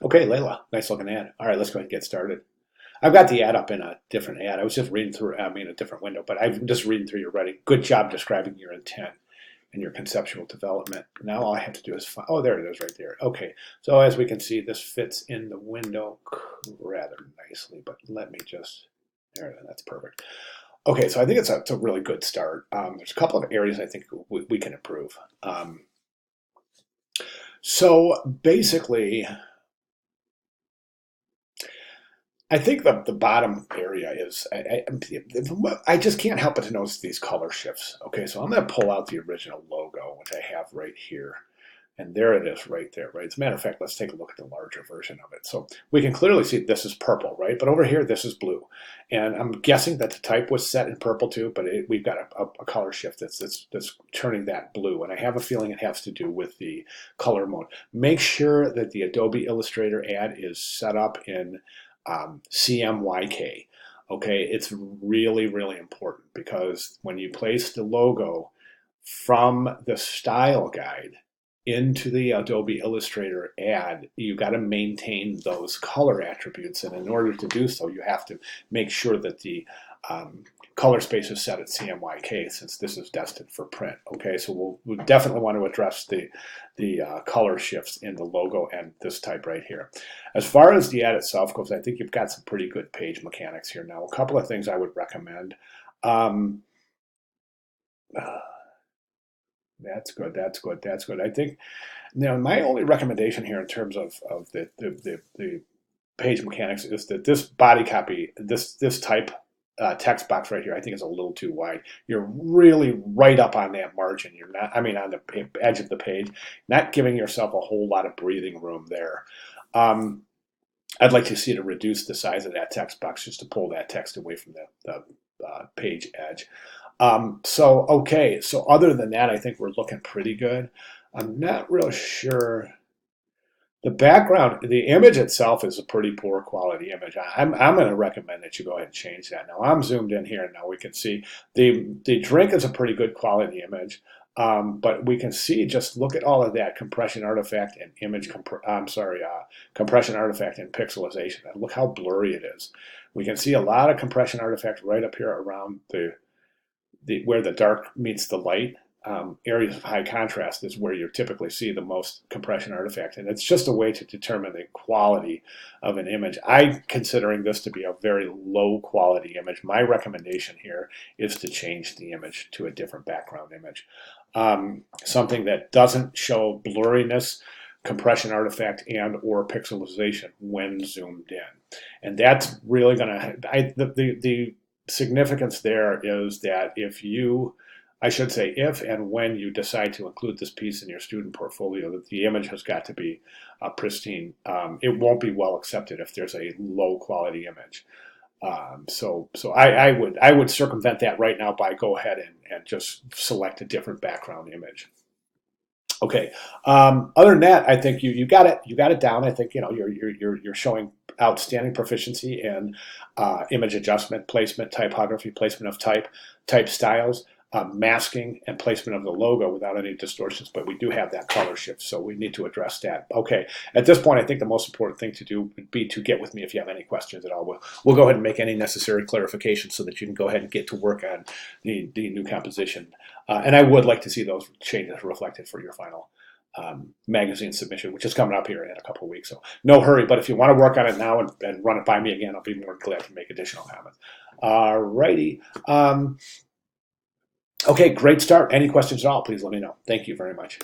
Okay, Layla, nice looking ad. All right, let's go ahead and get started. I've got the ad up in a different ad. I was just reading through, I mean, a different window, but I'm just reading through your writing. Good job describing your intent and your conceptual development. Now all I have to do is find, oh, there it is right there. Okay, so as we can see, this fits in the window rather nicely, but let me just, there, that's perfect. Okay, so I think it's a really good start. There's a couple of areas I think we can improve. So basically, I think the bottom area is, I just can't help but to notice these color shifts. Okay, so I'm going to pull out the original logo, which I have right here. And there it is right there, right? As a matter of fact, let's take a look at the larger version of it. So we can clearly see this is purple, right? But over here, this is blue. And I'm guessing that the type was set in purple too, but we've got a color shift that's turning that blue. And I have a feeling it has to do with the color mode. Make sure that the Adobe Illustrator ad is set up in CMYK. Okay, it's really, really important because when you place the logo from the style guide into the Adobe Illustrator ad, you got to maintain those color attributes. And in order to do so, you have to make sure that the color space is set at CMYK since this is destined for print. Okay, so we'll definitely want to address the color shifts in the logo and this type right here. As far as the ad itself goes, I think you've got some pretty good page mechanics here. Now, a couple of things I would recommend. That's good. That's good. That's good. I think now my only recommendation here in terms of the page mechanics is that this body copy, this type text box right here, I think is a little too wide. You're really right up on that margin. You're not, I mean, on the edge of the page, not giving yourself a whole lot of breathing room there. I'd like to see to reduce the size of that text box just to pull that text away from the page edge. Okay, so other than that, I think we're looking pretty good. I'm not real sure. The background, the image itself is a pretty poor quality image. I'm going to recommend that you go ahead and change that. Now I'm zoomed in here, and now we can see the drink is a pretty good quality image, but we can see, just look at all of that compression artifact and compression artifact and pixelization. And look how blurry it is. We can see a lot of compression artifact right up here around where the dark meets the light. Areas of high contrast is where you typically see the most compression artifact, and it's just a way to determine the quality of an image. I'm considering this to be a very low quality image. My recommendation here is to change the image to a different background image. Something that doesn't show blurriness, compression artifact, and or pixelization when zoomed in. And that's really going to, the significance there is that I should say if and when you decide to include this piece in your student portfolio, that the image has got to be pristine. It won't be well accepted if there's a low quality image. So I would circumvent that right now by go ahead and just select a different background image. Okay. Other than that, I think you got it down. I think you're showing outstanding proficiency in image adjustment, placement, typography, placement of type styles, masking, and placement of the logo without any distortions. But we do have that color shift, so we need to address that. Okay. At this point, I think the most important thing to do would be to get with me if you have any questions at all. We'll go ahead and make any necessary clarifications so that you can go ahead and get to work on the new composition. And I would like to see those changes reflected for your final magazine submission, which is coming up here in a couple of weeks. So no hurry, but if you want to work on it now and run it by me again, I'll be more than glad to make additional comments. All righty. Okay, great start. Any questions at all, please let me know. Thank you very much.